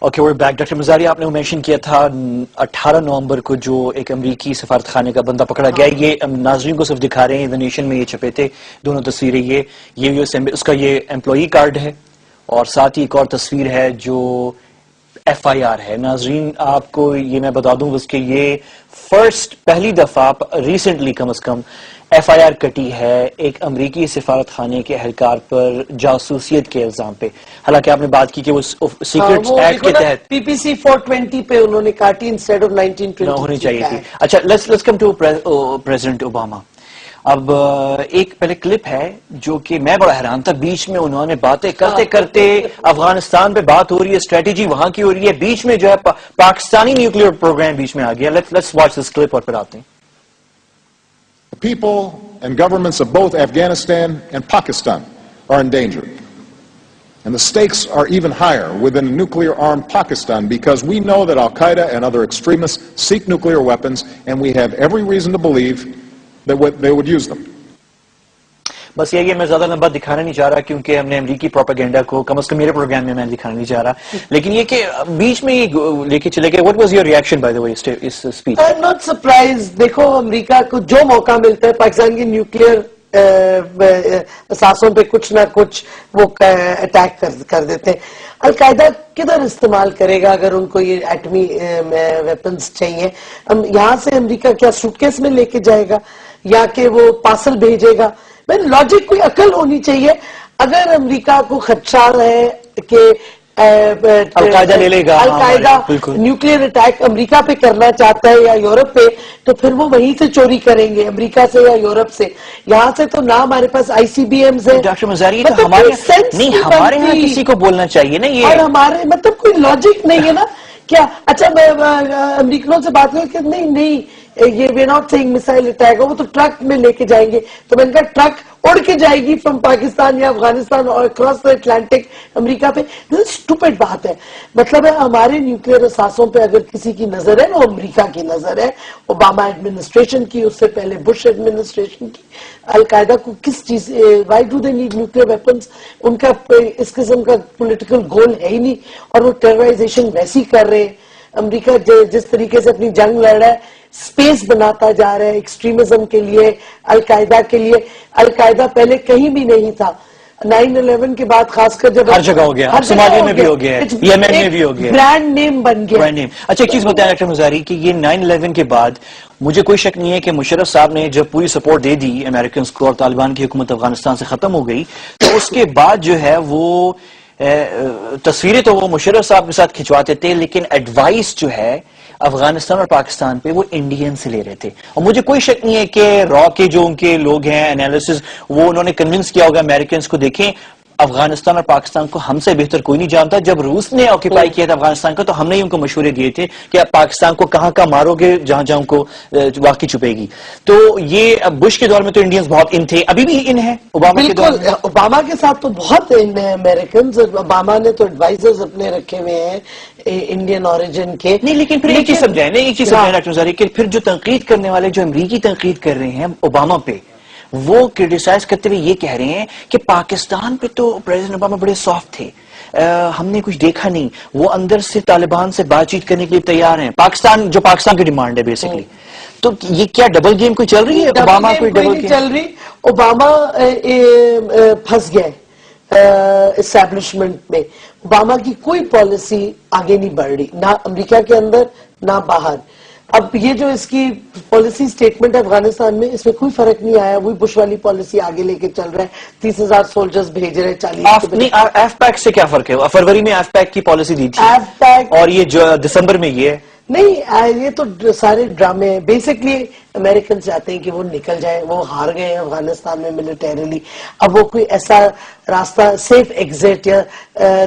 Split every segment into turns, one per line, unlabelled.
Okay we're back. Doctor مزاری آپ نے mention کیا تھا 18 نومبر کو جو ایک امریکی سفارت خانے کا بندہ پکڑا گیا. یہ ناظرین کو صرف دکھا رہے ہیں, دا نیشن میں یہ چھپے تھے دونوں تصویریں. یہ اس کا یہ امپلائی کارڈ ہے اور ساتھ ہی ایک اور تصویر ہے جو ایف آئی آر ہے. ناظرین آپ کو یہ میں بتا دوں بس کہ یہ پہلی دفعہ ریسنٹلی کم از کم ایف آئی آر کٹی ہے ایک امریکی سفارت خانے کے اہلکار پر جاسوسیت کے الزام پہ. حالانکہ آپ نے بات کی کہ وہ سیکرٹس ایکٹ کے تحت
پی پی سی 420 پہ انہوں نے کاٹی انسٹیڈ آف 1920
ہونی چاہیے تھی. اچھا let's come to President Obama. اب ایک پہلے کلپ ہے جو کہ میں بڑا حیران تھا, بیچ میں انہوں نے باتیں کرتے کرتے افغانستان پہ بات ہو رہی ہے, اسٹریٹجی وہاں کی ہو رہی ہے, بیچ میں جو ہے پاکستانی نیوکلیئر پروگرام بیچ میں آ گیا. لیٹس واچ دس کلپ اور پھر آتے ہیں.
The people and governments of both Afghanistan and Pakistan are in danger. And the stakes are even higher within nuclear-armed Pakistan because we know that Al-Qaeda and other extremists seek nuclear weapons, and we have every reason to believe that they would use them.
بس یہ میں زیادہ لمبا دکھانا نہیں چاہ رہا کیونکہ ہم نے امریکی پروپیگنڈا کو کم از کم میرے پروگرام میں دکھانا نہیں چاہ رہا, لیکن یہ کہ بیچ میں یہ لے کے چلے گئے. What was your reaction by the way اس speech?
I am not surprise. دیکھو امریکہ کو جو موقع ملتا ہے پاکستان کی نیوکلیئر اثاثوں پہ کچھ نہ کچھ وہ اٹیک کر دیتے ہیں. القاعدہ کدھر استعمال کرے گا اگر ان کو یہ ایٹمی ویپنز چاہیے؟ یہاں سے امریکہ کیا سوٹ کیس میں لے کے جائے گا یا کہ وہ پارسل بھیجے گا؟ لاجک کوئی عقل ہونی چاہیے. اگر امریکہ کو خدشہ ہے کہ
القاعدہ لے لے گا,
القاعدہ نیوکلیئر اٹیک امریکہ پہ کرنا چاہتا ہے یا یورپ پہ, تو پھر وہ وہیں سے چوری کریں گے, امریکہ سے یا یورپ سے. یہاں سے تو نہ ہمارے پاس آئی سی بی ایمز ہیں.
ڈاکٹر مزاری ہمارے یہاں کسی کو بولنا چاہیے نا یہ,
اور ہمارے مطلب کوئی لاجک نہیں ہے نا کیا. اچھا میں امریکنوں سے بات کروں کہ نہیں یہ وی ناٹ سیئنگ مسائل اٹیک, وہ تو ٹرک میں لے کے جائیں گے. تو میں نے کہا ٹرک اڑ کے جائے گی فرام پاکستان یا افغانستان اور اکراس دا اٹلانٹک امریکہ پہ. اسٹوپڈ بات ہے. مطلب ہے ہمارے نیوکلیئر اثاثوں پہ اگر کسی کی نظر ہے وہ امریکہ کی نظر ہے, اوباما ایڈمنسٹریشن کی, اس سے پہلے بش ایڈمنسٹریشن کی. القاعدہ کو کس چیز, why do they need nuclear weapons? ان کا اس قسم کا پولیٹیکل گول ہے ہی نہیں, اور وہ ٹیررائزیشن ویسی کر رہے ہیں. امریکہ جس طریقے سے اپنی جنگ لڑ رہا ہے, سپیس بناتا جا رہا ہے ایکسٹریمزم کے لیے, القاعدہ کے لیے. القاعدہ پہلے کہیں بھی نہیں تھا. 9/11 کے بعد خاص کر جب
ہر جگہ ہو گیا, صومالیہ میں بھی ہو گیا, یمن میں بھی ہو گیا,
برانڈ نیم بن گیا.
اچھا ایک چیز بتائیں ڈاکٹر مزاری کہ یہ 9/11 کے بعد مجھے کوئی شک نہیں ہے کہ مشرف صاحب نے جب پوری سپورٹ دے دی امریکنز کو اور طالبان کی حکومت افغانستان سے ختم ہو گئی, تو اس کے بعد جو ہے وہ تصویریں تو وہ مشرف صاحب کے ساتھ کھنچواتے تھے, لیکن ایڈوائس جو ہے افغانستان اور پاکستان پہ وہ انڈین سے لے رہے تھے. اور مجھے کوئی شک نہیں ہے کہ را کے جو ان کے لوگ ہیں انالیسز, وہ انہوں نے کنونس کیا ہوگا امریکنز کو, دیکھیں افغانستان اور پاکستان کو ہم سے بہتر کوئی نہیں جانتا. جب روس نے آکوپائی کیا تھا افغانستان کا تو ہم نے ان کو مشورے دیے تھے کہ آپ پاکستان کو کہاں کہاں مارو گے جہاں جہاں ان کو واقعی چھپے گی. تو یہ بش کے دور میں تو انڈینز بہت ان تھے, ابھی بھی ان ہیں اوباما کے دور میں.
اوباما کے ساتھ تو بہت ان ہیں امریکنز. اوباما نے تو ایڈوائزرز اپنے رکھے ہوئے ہیں انڈین اوریجن کے.
نہیں لیکن پھر ایک چیز سمجھائیں ڈاکٹر مزاری کہ پھر جو تنقید کرنے والے جو امریکی تنقید کر رہے ہیں اوباما پہ, وہ کرٹیسائز کرتے ہوئے یہ کہہ رہے ہیں کہ پاکستان پہ تو پریزیڈنٹ اوباما بڑے سافٹ تھے, ہم نے کچھ دیکھا نہیں, وہ اندر سے طالبان سے بات چیت کرنے کے لیے تیار ہیں. پاکستان کی ڈیمانڈ ہے بیسکلی. تو یہ کیا ڈبل گیم کوئی چل رہی ہے؟ اوباما کوئی ڈبل گیم
چل رہی. اوباما پھنس گئے اسٹیبلشمنٹ میں. اوباما کی کوئی پالیسی آگے نہیں بڑھ رہی, نہ امریکہ کے اندر نہ باہر. اب یہ جو اس کی پالیسی سٹیٹمنٹ ہے افغانستان میں, اس میں کوئی فرق نہیں آیا. وہی بش والی پالیسی آگے لے کے چل رہا ہے, 30,000 سولجرز بھیج رہے, 40.
ایف پیک سے کیا فرق ہے؟ فروری میں ایف پیک کی پالیسی دی تھی,
ایف پیک,
اور یہ جو دسمبر میں یہ ہے.
نہیں یہ تو سارے ڈرامے ہیں. بیسکلی امریکن چاہتے ہیں کہ وہ نکل جائے. وہ ہار گئے ہیں افغانستان میں ملیٹریلی. اب وہ کوئی ایسا راستہ سیف ایگزٹ یا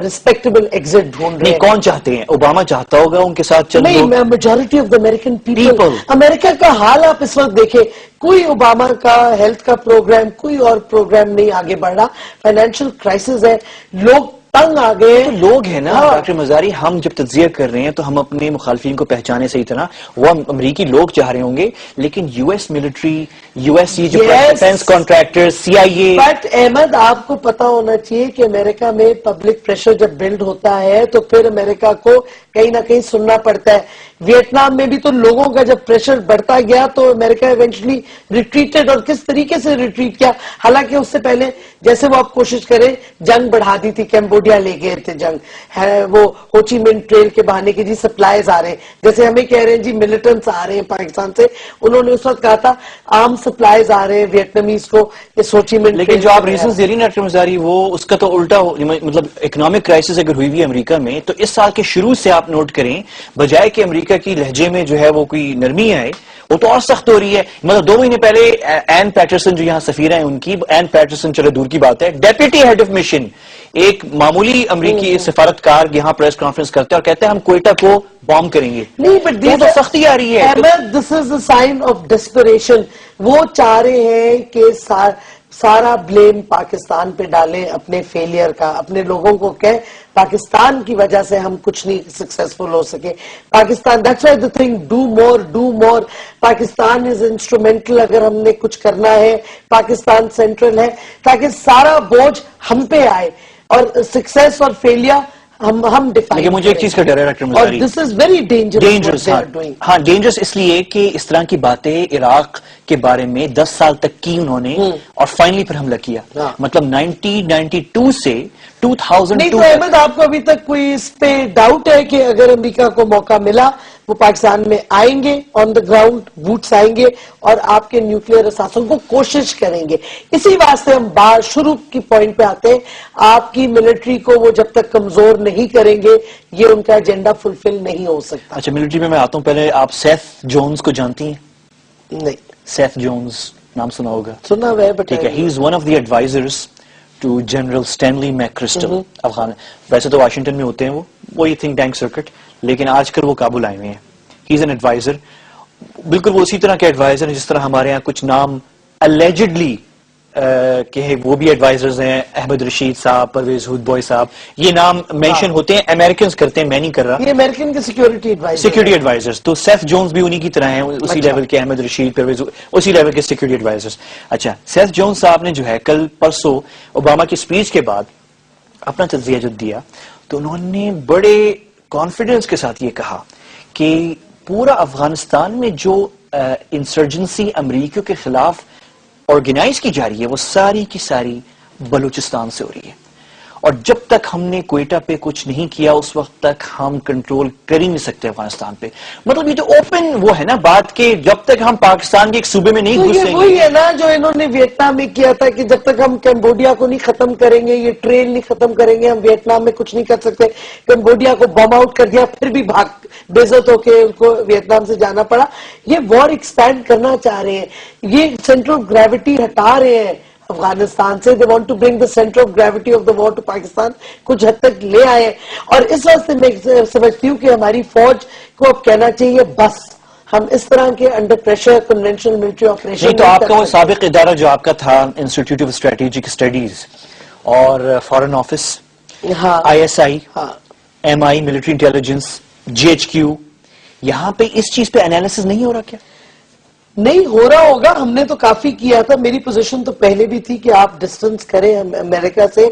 ریسپیکٹیبل ایگزٹ ڈھونڈ رہے ہیں.
کون چاہتے ہیں؟ اوباما چاہتا ہوگا ان کے ساتھ چل.
نہیں, majority of the American people. امریکہ کا حال آپ اس وقت دیکھیں, کوئی اوباما کا ہیلتھ کا پروگرام, کوئی اور پروگرام نہیں آگے بڑھ رہا. فائنینشیل کرائسس ہے, لوگ تنگ آ گئے.
لوگ ہیں نا ڈاکٹر مزاری, ہم جب تجزیہ کر رہے ہیں تو ہم اپنے مخالفین کو پہچانے صحیح طرح. وہ امریکی لوگ چاہ رہے ہوں گے, لیکن یو ایس ملٹری USC جو
Yes.
Defence contractor CIA.
But Ahmad آپ کو پتا ہونا چاہیے کہ امریکہ میں پبلک پریشر جب بلڈ ہوتا ہے تو پھر امریکہ کو کہیں نہ کہیں سننا پڑتا ہے. ویتنام میں بھی تو لوگوں کا جب پریشر بڑھتا گیا تو امریکہ ایونچولی ریٹریٹڈ, اور کس طریقے سے ریٹریٹ کیا, حالانکہ اس سے پہلے جیسے وہ آپ کوشش کریں جنگ بڑھا دی تھی, کیمبوڈیا لے گئے تھے جنگ, وہ ہوچی من ٹریل کے بہانے کے جی سپلائیز آ رہے ہیں, جیسے ہمیں کہہ رہے ہیں جی ملیٹنٹس آ رہے ہیں پاکستان سے, انہوں نے اس وقت کہا تھا عام سپلائیز آ رہے ہیں ویتنامیز کو اس ہوچی من.
لیکن جو آپ ریزنز دے رہی ہیں ڈاکٹر مزاری, وہ اس کا تو الٹا مطلب اکنامک کرائسس اگر ہوئی ہوئی امریکہ میں تو اس سال کے شروع سے آپ نوٹ کریں, بجائے کہ امریکہ کی لہجے میں جو ہے وہ کوئی نرمی آئے, وہ تو اور سخت ہو رہی ہے. مطلب 2 مہینے پہلے این پیٹرسن جو یہاں سفیرہ ہیں ان کی, این پیٹرسن چلو دور کی بات ہے, ڈیپٹی ہیڈ آف مشن, ایک معمولی امریکی سفارتکار یہاں پریس کانفرنس کرتے ہیں اور کہتے ہیں ہم کوئٹہ کو بام کریں گے.
نہیں, بٹ
تو سختی آ رہی ہے.
احمد دس از اے سائن آف ڈسپریشن. وہ چاہ رہے ہیں کہ سارا بلیم پاکستان پہ ڈالیں اپنے فیلئر کا, اپنے لوگوں کو کہیں پاکستان کی وجہ سے ہم کچھ نہیں سکسیسفل ہو سکے. Pakistan, that's why the thing do more. Pakistan is instrumental, اگر ہم نے کچھ کرنا ہے پاکستان سینٹرل ہے تاکہ سارا بوجھ ہم پہ آئے اور سکسیس اور فیلئر ہم ڈیفائن.
لیکن مجھے ایک چیز کا ڈر ہے ڈاکٹر مزاری,
اور دس از ویری ڈینجرس.
ہاں ڈینجرس اس لیے کہ اس طرح کی باتیں عراق کے بارے میں 10 سال تک کی انہوں نے, اور فائنلی پھر حملہ کیا. مطلب 1992 سے 2002.
نہیں تو احمد آپ کو ابھی تک کوئی اس پہ ڈاؤٹ ہے کہ اگر امریکہ کو موقع ملا وہ پاکستان میں آئیں گے, آن دا گراؤنڈ بوٹس آئیں گے اور آپ کے نیوکلیئر اثاثوں کو کوشش کریں گے؟ اسی واسطے ہم شروع کی پوائنٹ پہ آتے ہیں, آپ کی ملٹری کو وہ جب تک کمزور نہیں کریں گے یہ ان کا ایجنڈا فلفل نہیں ہو سکتا.
اچھا ملٹری میں آتا ہوں, پہلے آپ سیتھ جونز کو جانتی ہیں؟
نہیں.
سیتھ جونز نام سنا ہوگا,
سنا ہوا ہے, بٹ
ٹھیک ہے. He is one of the advisors to general Stanley McChrystal. Afghan ویسے تو واشنگٹن میں ہوتے ہیں, وہی تھنک ٹینک سرکٹ, لیکن آج کل وہ کابل آئے ہوئے ہیں. ہی از این ایڈوائزر, بالکل وہ اسی طرح کے ایڈوائزر ہیں جس طرح ہمارے یہاں کچھ نام اللیجڈلی کہ وہ بھی ایڈوائزرز ہیں, احمد رشید صاحب, پرویز ہود بوائے صاحب, یہ نام مینشن ہوتے ہیں, امریکنز کرتے ہیں, میں نہیں کر رہا.
یہ امریکن کے سیکیورٹی
ایڈوائزرز, تو سیتھ جونز بھی انہی کی طرح ہیں, اسی لیول کے. احمد رشید, پرویز, اسی لیول کے سیکیورٹی ایڈوائزرز. اچھا, سیتھ جونز صاحب نے جو ہے کل پرسوں اوباما کی سپیچ کے بعد اپنا تجزیہ جو دیا تو انہوں نے بڑے کانفیڈنس کے ساتھ یہ کہا کہ پورا افغانستان میں جو انسرجنسی امریکیوں کے خلاف آرگنائز کی جا رہی ہے وہ ساری کی ساری بلوچستان سے ہو رہی ہے, اور جب تک ہم نے کوئٹہ پہ کچھ نہیں کیا اس وقت تک ہم کنٹرول کر ہی نہیں سکتے افغانستان پہ. مطلب یہ تو اوپن وہ ہے نا بات کہ جب تک ہم پاکستان کے ایک صوبے میں نہیں گھسیں گے.
وہی ہے نا جو انہوں نے ویتنام میں کیا تھا کہ جب تک ہم کمبوڈیا کو نہیں ختم کریں گے, یہ ٹریل نہیں ختم کریں گے, ہم ویتنام میں کچھ نہیں کر سکتے. کمبوڈیا کو بم آؤٹ کر دیا, پھر بھی بےزت ہو کے ان کو ویتنام سے جانا پڑا. یہ وار ایکسپینڈ کرنا چاہ رہے ہیں, یہ سینٹر آف گریوٹی ہٹا رہے ہیں افغانستان سے. they want to bring the center of gravity of the war to Pakistan, کچھ حد تک لے آئے. اور اس واسطے میں سمجھتی ہوں کہ ہماری فوج کو اب کہنا چاہیے بس, ہم اس طرح کے under pressure conventional military operation.
نہیں تو آپ کا وہ سابق ادارہ جو آپ کا تھا انسٹیٹیوٹ آف اسٹریٹجک اسٹڈیز اور foreign office, ISI, MI military intelligence, GHQ, یہاں پہ اس چیز پہ انالیسس نہیں ہو رہا کیا؟
نہیں ہو رہا ہوگا, ہم نے تو کافی کیا تھا. میری پوزیشن تو پہلے بھی تھی کہ آپ ڈسٹنس کریں امریکہ سے,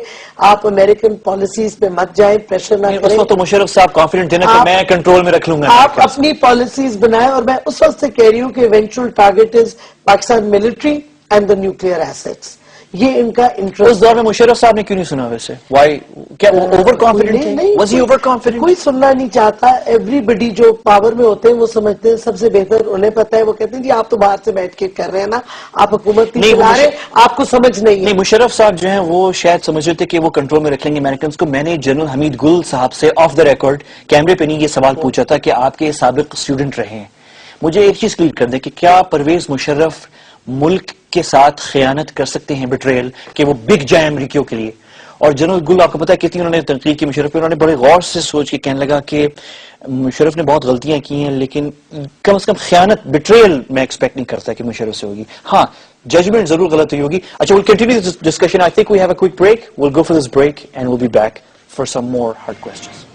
آپ امریکن پالیسیز پہ مت جائیں, پریشر نہ کریں.
اس وقت تو مشرف صاحب کانفیڈنٹ تھے نا کہ میں کنٹرول میں رکھ لوں گا.
آپ اپنی پالیسیز بنائیں, اور میں اس وقت سے کہہ رہی ہوں کہ eventual target is Pakistan military and the nuclear assets. یہ ان کا انٹرسٹ.
اس دور میں مشرف صاحب نے کیوں نہیں سنا ویسے؟ وائی, کیا اوور کانفیڈنٹ تھے؟ Was he over confident?
کوئی سننا نہیں چاہتا. ایوری بڈی جو پاور میں ہوتے ہیں وہ سمجھتے ہیں سب سے بہتر انہیں پتا ہے. وہ کہتے ہیں جی آپ تو باہر سے بیٹھ کے کر رہے ہیں نا, آپ حکومت نہیں چلا رہے, آپ کو سمجھ نہیں.
نہیں, مشرف صاحب جو ہیں وہ شاید سمجھ رہے تھے کہ وہ کنٹرول میں رکھ لیں گے امریکنز کو. میں نے جنرل حمید گل صاحب سے آف دا ریکارڈ کیمرے پہ نہیں یہ سوال پوچھا تھا کہ آپ کے سابق اسٹوڈنٹ رہے ہیں, مجھے ایک چیز کلیئر کر دیں کہ کیا پرویز مشرف ملک کے ساتھ خیانت کر سکتے ہیں, بٹریل, کہ وہ بک جائیں امریکیوں کے لیے؟ اور جنرل گل آپ کو پتا ہے کتنی انہوں نے تنقید کی مشرف پہ, انہوں نے بڑے غور سے سوچ کے کہنے لگا کہ مشرف نے بہت غلطیاں کی ہیں لیکن کم از کم خیانت, بٹریل میں ایکسپیکٹ نہیں کرتا کہ مشرف سے ہوگی. ہاں ججمنٹ ضرور غلط ہوئی ہوگی. اچھا, we'll continue this discussion. I think we have a quick break. We'll go for this break and we'll be back for some more hard questions.